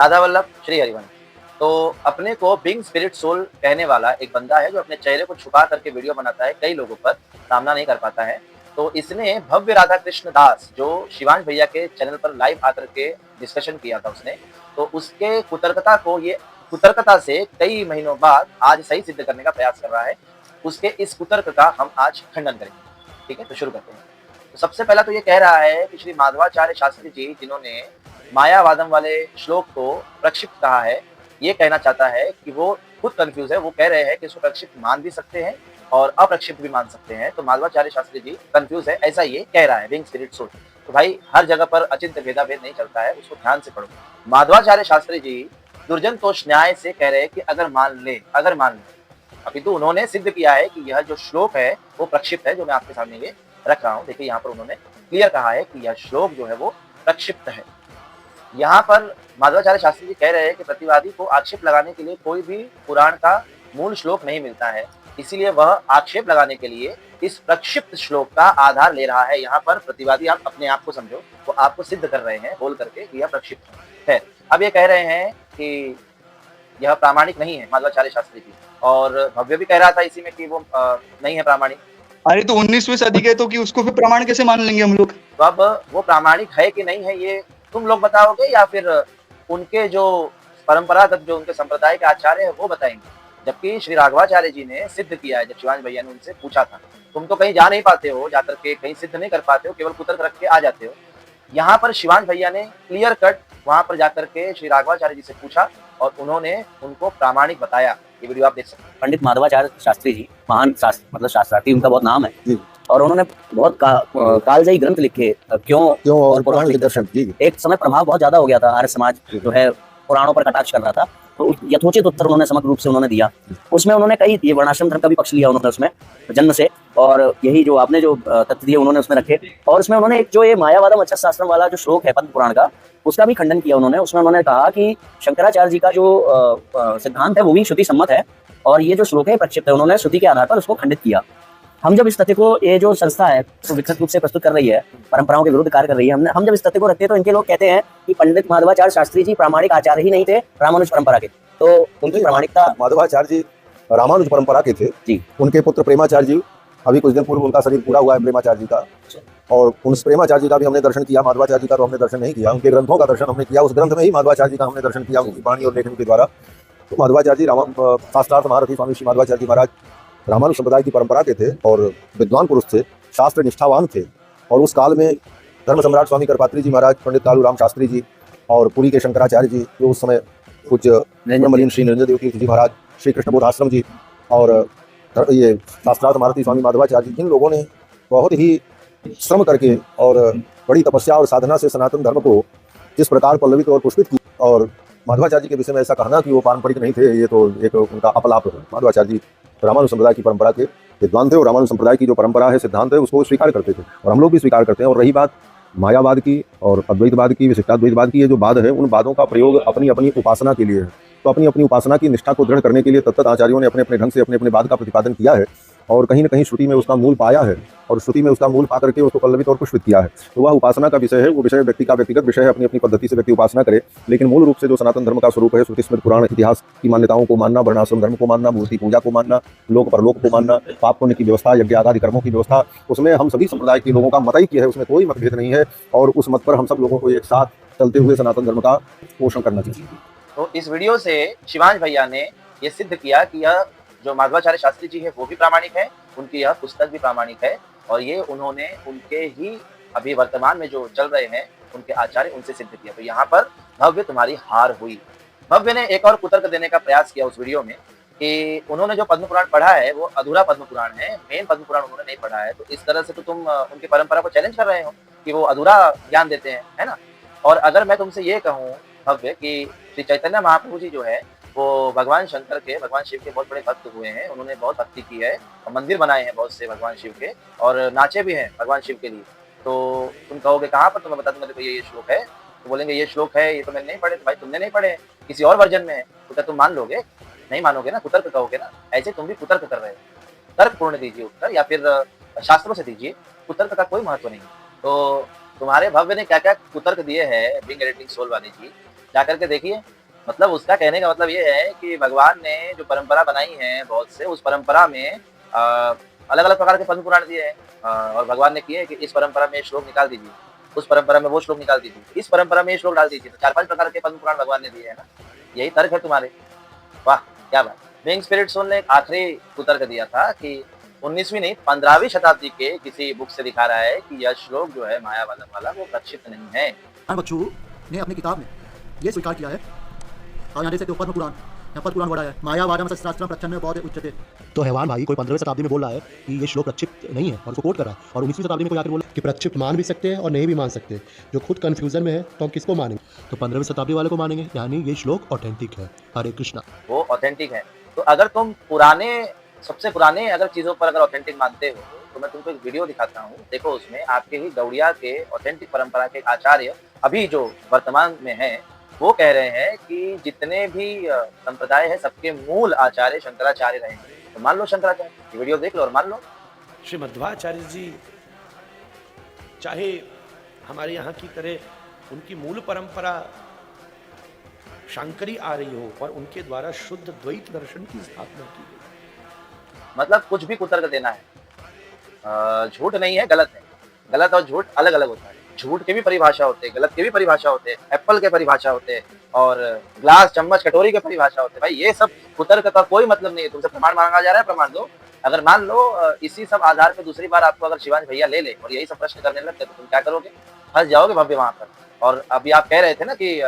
राधा वल्लभ श्री हरिवंश। तो अपने को बिंग स्पिरिट सोल कहने वाला एक बंदा है जो अपने चेहरे को छुपा करके वीडियो बनाता है, कई लोगों पर सामना नहीं कर पाता है। तो इसने भव्य राधा कृष्ण दास जो शिवांश भैया के चैनल पर लाइव आकर के डिस्कशन किया था उसने, तो उसके कुतर्कता से कई महीनों बाद आज सही सिद्ध करने का प्रयास कर रहा है। उसके इस कुतर्क का हम आज खंडन करेंगे। ठीक है, तो शुरू करते हैं। तो सबसे पहला तो ये कह रहा है कि श्री माधवाचार्य शास्त्री जी जिन्होंने मायावादम वाले श्लोक को प्रक्षिप्त कहा है, ये कहना चाहता है कि वो खुद कन्फ्यूज़ है। वो कह रहे हैं कि इसको प्रक्षिप्त मान भी सकते हैं और अप्रक्षिप्त भी मान सकते हैं। तो माधवाचार्य शास्त्री जी कन्फ्यूज़ है, ऐसा ये कह रहा है बिंग स्पिरिट सोल। तो भाई हर जगह पर अचिंत्य भेदाभेद नहीं चलता है, उसको ध्यान से पढ़ो। माधवाचार्य शास्त्री जी दुर्जन तोष न्याय से कह रहे हैं कि अगर मान ले। अपितु उन्होंने सिद्ध किया है कि यह जो श्लोक है वो प्रक्षिप्त है, जो मैं आपके सामने ये रख रहा हूँ। देखिए यहाँ पर उन्होंने क्लियर कहा है कि यह श्लोक जो है वो प्रक्षिप्त है। यहाँ पर माधवाचार्य शास्त्री जी कह रहे हैं कि प्रतिवादी को आक्षेप लगाने के लिए कोई भी पुराण का मूल श्लोक नहीं मिलता है, इसीलिए वह आक्षेप लगाने के लिए इस प्रक्षिप्त श्लोक का आधार ले रहा है। यहाँ पर प्रतिवादी, आप अपने आप को समझो, वो आपको सिद्ध कर रहे हैं बोल करके कि यह प्रक्षिप्त है। अब ये कह रहे हैं कि यह प्रामाणिक नहीं है, माधवाचार्य शास्त्री जी। और भव्य भी कह रहा था इसी में कि वो नहीं है प्रामाणिक। अरे तो 19वीं सदी के तो कि उसको फिर प्रमाण कैसे मान लेंगे हम लोग? तो अब वो प्रामाणिक है कि नहीं है ये तुम लोग बताओगे, या फिर उनके जो परंपरागत जो उनके संप्रदाय के आचार्य है वो बताएंगे। जबकि श्री राघवाचार्य जी ने सिद्ध किया है, जब शिवांश भैया ने उनसे पूछा था। तुम तो कहीं जा नहीं पाते हो, जाकर के कहीं सिद्ध नहीं कर पाते हो, केवल कुतर्क रख के आ जाते हो। यहाँ पर शिवांश भैया ने क्लियर कट वहां पर जाकर के श्री राघवाचार्य जी से पूछा और उन्होंने उनको प्रामाणिक बताया। ये वीडियो आप देख सकते हैं। पंडित माधवाचार्य शास्त्री जी महान मतलब शास्त्रार्थी, उनका बहुत नाम है और उन्होंने बहुत कालजयी ग्रंथ लिखे, क्यों और पौराणिक दर्शन। एक समय प्रभाव बहुत ज्यादा हो गया था, आर्य समाज जो है पुराणों पर कटाक्ष कर रहा था, तो यथोचित उत्तर उन्होंने समग्र रूप से उन्होंने दिया। उसमें उन्होंने कई ये वर्णाश्रम धर्म का भी पक्ष लिया उन्होंने उसमें जन्म से, और यही जो आपने जो तथ्य दिए उन्होंने उसमें रखे। और उसमें उन्होंने एक जो ये मायावादम अच्छा शास्त्रम वाला जो श्लोक है पद्म पुराण का, उसका भी खंडन किया उन्होंने। उसमें उन्होंने कहा कि शंकराचार्य जी का जो सिद्धांत है वो भी श्रुति सम्मत है और ये जो श्लोक है प्रक्षिप्त है। उन्होंने श्रुति के आधार पर उसको खंडित किया। हम जब इस तथ्य को, ये जो संस्था है तो विकसित रूप से प्रस्तुत कर रही है, परंपराओं के विरुद्ध कार्य कर रही है, हम जब इस तथ्य को रखते हैं तो इनके लोग कहते हैं कि पंडित माधवाचार्य शास्त्री जी प्रामाणिक आचार्य ही नहीं थे, रामानुज परंपरा के। तो उनकी प्रामाणिकता, माधवाचार्य जी रामानुज परंपरा के थे जी। उनके पुत्र प्रेमाचार्य जी, अभी कुछ दिन पूर्व उनका शरीर पूरा हुआ है प्रेमाचार्य जी का, और उन प्रेमाचार्य जी का भी हमने दर्शन किया। माधवाचार्य जी का तो हमने दर्शन नहीं किया, उनके ग्रंथों का दर्शन हमने किया। उस ग्रंथ में ही माधवाचार्य जी का हमने दर्शन किया, उनकी वाणी और लेखन के द्वारा। तो माधवाचार्य जी शास्त्रार्थ महारथी स्वामी श्री माधवाचार्य जी महाराज रामानुज संप्रदाय की परंपरा के थे और विद्वान पुरुष थे, शास्त्र निष्ठावान थे। और उस काल में धर्म सम्राट स्वामी करपात्री जी महाराज, पंडित कालू राम शास्त्री जी और पुरी के शंकराचार्य जी, जो उस समय कुछ ब्रह्मलीन श्री निरंजन देव तीर्थ जी महाराज, श्री कृष्ण बोध आश्रम जी और ये शास्त्रार्थ महारथी स्वामी माधवाचार्य जी, इन लोगों ने बहुत ही श्रम करके और बड़ी तपस्या और साधना से सनातन धर्म को जिस प्रकार पल्लवित और पुष्पित की। और माधवाचार्य जी के विषय में ऐसा कहना कि वो पारंपरिक नहीं थे, ये तो एक उनका अपलाप है। माधवाचार्य जी रामानुज संप्रदाय की परंपरा के विद्वान थे और रामानुज संप्रदाय की जो परंपरा है, सिद्धांत है, उसको स्वीकार करते थे और हम लोग भी स्वीकार करते हैं। और रही बात मायावाद की और अद्वैतवाद की, विशिष्टाद्वैतवाद की, ये जो वाद है, उन वादों का प्रयोग अपनी अपनी उपासना के लिए है। तो अपनी अपनी उपासना की निष्ठा को दृढ़ करने के लिए तत्त आचार्यों ने अपने अपने ढंग से अपने अपने वाद का प्रतिपादन किया है और कहीं न कहीं श्रुति में उसका मूल पाया है और श्रुति में उसका मूल पा करके उसको पल्लवित और पुष्पित किया है। तो वह उपासना का विषय है, वो विषय व्यक्ति का व्यक्तिगत विषय है, अपनी अपनी पद्धति से व्यक्ति उपासना करे। लेकिन मूल रूप से जो सनातन धर्म का स्वरूप है, श्रुति स्मृति पुराण इतिहास की मान्यताओं को मानना, वर्णाश्रम धर्म को मानना, मूर्ति पूजा को मानना, लोक परलोक को मानना, पाप पुण्य की व्यवस्था, यज्ञ आदि कर्मों की व्यवस्था, उसमें हम सभी संप्रदाय के लोगों का मत ही है, उसमें कोई मतभेद नहीं है। और उस मत पर हम सब लोगों को एक साथ चलते हुए सनातन धर्म का पोषण करना चाहिए। तो इस वीडियो से शिवांश भैया ने ये सिद्ध किया कि यह जो माधवाचार्य शास्त्री जी है वो भी प्रामाणिक है, उनकी यह पुस्तक भी प्रामाणिक है और ये उन्होंने उनके ही अभी वर्तमान में जो चल रहे हैं उनके आचार्य, उनसे सिद्ध किया। तो यहाँ पर भव्य तुम्हारी हार हुई। भव्य ने एक और कुतर्क देने का प्रयास किया उस वीडियो में कि उन्होंने जो पद्म पुराण पढ़ा है वो अधूरा पद्म पुराण है, मेन पद्म पुराण उन्होंने नहीं पढ़ा है। तो इस तरह से तो तुम उनकी परंपरा को चैलेंज कर रहे हो कि वो अधूरा ज्ञान देते हैं, है ना। और अगर मैं तुमसे ये कहूँ भव्य कि श्री चैतन्य महाप्रभु जी जो है वो भगवान शंकर के, भगवान शिव के बहुत बड़े भक्त हुए हैं, उन्होंने बहुत भक्ति की है और मंदिर बनाए हैं बहुत से भगवान शिव के और नाचे भी हैं भगवान शिव के लिए। तो तुम कहोगे कहाँ पर, तुम्हें बता दूं मेरे ये श्लोक है, तो बोलेंगे ये श्लोक है, ये तो मैंने नहीं पढ़े। तो भाई तुमने नहीं पढ़े, किसी और वर्जन में है, तो क्या तुम मान लोगे? नहीं मानोगे ना, कुतर्क कहोगे ना। ऐसे तुम भी कुतर्क कर रहे हो। तर्क पूर्ण दीजिए उत्तर, या फिर शास्त्रों से दीजिए, कुतर्क का कोई महत्व नहीं। तो तुम्हारे भव्य ने क्या क्या कुतर्क दिए हैं बिंग एडिटिंग सोल वाले जी, जाकर के देखिए। मतलब उसका कहने का मतलब ये है कि भगवान ने जो परंपरा बनाई है बहुत से, उस परंपरा में अलग-अलग प्रकार के पद्म पुराण दिए हैं। और भगवान ने किए हैं कि इस परंपरा में ये श्लोक निकाल दीजिए, उस परंपरा में वो श्लोक निकाल दीजिए, इस परंपरा में ये श्लोक डाल दीजिए। तो 4-5 प्रकार के पद्म पुराण भगवान ने दिए हैं ना, यही तर्क है तुम्हारे। वाह! क्या बात! बीइंग स्पिरिट सोल ने एक आखिरी कुतर्क दिया था कि 19वीं नहीं 15वीं शताब्दी के किसी बुक से दिखा रहा है कि यह श्लोक जो है मायावादन वाला वो प्रक्षिप्त नहीं है। बच्चू ने अपनी किताब में ये स्वीकार किया है, और यहाँ देख सकते हो पद्म पुराण, यहाँ पद्म पुराण बढ़ा है मायावादम शास्त्रम प्रच्छन्न बहुत उच्चते। तो हैवान भाई कोई 15वीं शताब्दी में बोल रहा है कि ये श्लोक प्रक्षिप्त नहीं है और उसको कोट कर रहा है, और 19वीं शताब्दी में कोई आकर बोला कि प्रक्षिप्त मान भी सकते हैं और नहीं भी मान सकते। जो खुद कंफ्यूजन में है तो हम किसको मानेंगे? तो 15वीं शताब्दी वाले को मानेंगे, यानी ये श्लोक ऑथेंटिक है। हरे कृष्णा। वो ऑथेंटिक है। तो अगर तुम पुराने सबसे पुराने अगर चीज़ों पर अगर ऑथेंटिक मानते हो तो मैं तुमको एक वीडियो दिखाता हूँ। देखो उसमें आपके ही गौड़िया के ऑथेंटिक परंपरा के आचार्य अभी जो वर्तमान में हैं वो कह रहे हैं कि जितने भी संप्रदाय है सबके मूल आचार्य शंकराचार्य रहेंगे। तो मान लो शंकराचार्य, ये वीडियो देख लो और मान लो। श्री मध्वाचार्य जी चाहे हमारे यहाँ की तरह उनकी मूल परंपरा शांकरी आ रही हो और उनके द्वारा शुद्ध द्वैत दर्शन की स्थापना की गई। मतलब कुछ भी कुतर्क देना है, झूठ नहीं है, गलत है। गलत और झूठ अलग अलग होता है। झूठ के भी परिभाषा होते हैं, गलत के भी परिभाषा होते हैं, एप्पल के परिभाषा होते हैं और ग्लास चम्मच कटोरी के परिभाषा होते हैं। भाई ये सब कुतर्क का कोई मतलब नहीं है। तुमसे प्रमाण मांगा जा रहा है, प्रमाण दो। अगर मान लो इसी सब आधार पे दूसरी बार आपको अगर शिवांश भैया ले ले और यही सब प्रश्न करने लगते तो तुम क्या करोगे? फंस जाओगे भव्य वहां पर। और अभी आप कह रहे थे ना कि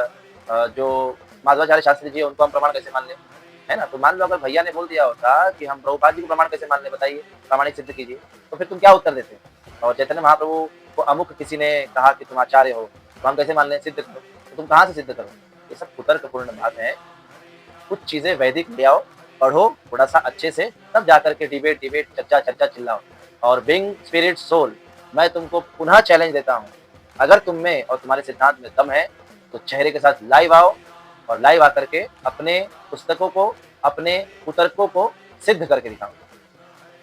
जो माधवाचार्य शास्त्री जी है उनको हम प्रमाण कैसे मान ले, है ना? तो मान लो अगर भैया ने बोल दिया होता कि हम प्रभुपाद जी को प्रमाण कैसे मान ले, बताइए, प्रमाणिक सिद्ध कीजिए, तो फिर तुम क्या उत्तर देते? और चैतन्य महाप्रभु को अमुक किसी ने कहा कि तुम आचार्य हो तो हम कैसे मान लें? सिद्ध करो। तो तुम कहाँ से सिद्ध करो? ये सब कुतर्कपूर्ण बात है। कुछ चीजें वैदिक ले आओ, पढ़ो थोड़ा सा अच्छे से, तब जाकर के डिबेट चर्चा चिल्लाओ। और बीइंग स्पिरिट सोल, मैं तुमको पुनः चैलेंज देता हूँ, अगर तुम में और तुम्हारे सिद्धांत में दम है तो चेहरे के साथ लाइव आओ और लाइव आकर के अपने पुस्तकों को, अपने कुतर्कों को सिद्ध करके दिखाओ।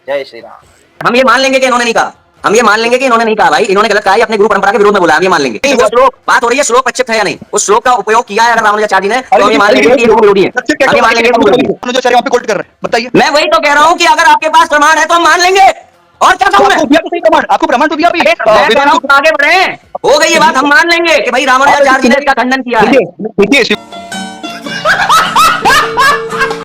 जय श्री राम। हम ये मान लेंगे कि इन्होंने नहीं कहा, हम ये मान लेंगे कि इन्होंने नहीं कहा, भाई इन्होंने गलत कहा, ये अपने गुरु परंपरा के विरोध में बोला, हम ये मान लेंगे। वो श्लोक बात हो रही है, श्लोक प्रक्षिप्त है या नहीं, उस श्लोक का उपयोग किया है अगर रामानुजाचार्य जी ने, तो हम ये मान लेंगे कि ये गुरु विरोधी है। हम ये मान लेंगे रामानुजाचार्य वहां पे कोट कर रहे हैं, बताइए। मैं वही तो कह रहा हूँ कि अगर आपके पास प्रमाण है तो हम मान लेंगे। और क्या कहूँ मैं? आपको प्रमाण तो दिया भी है। मैं कह रहा हूँ आगे बढ़े, हो गई ये बात, हम मान लेंगे कि भाई रामानुजाचार्य जी ने इसका खंडन किया है। देखिए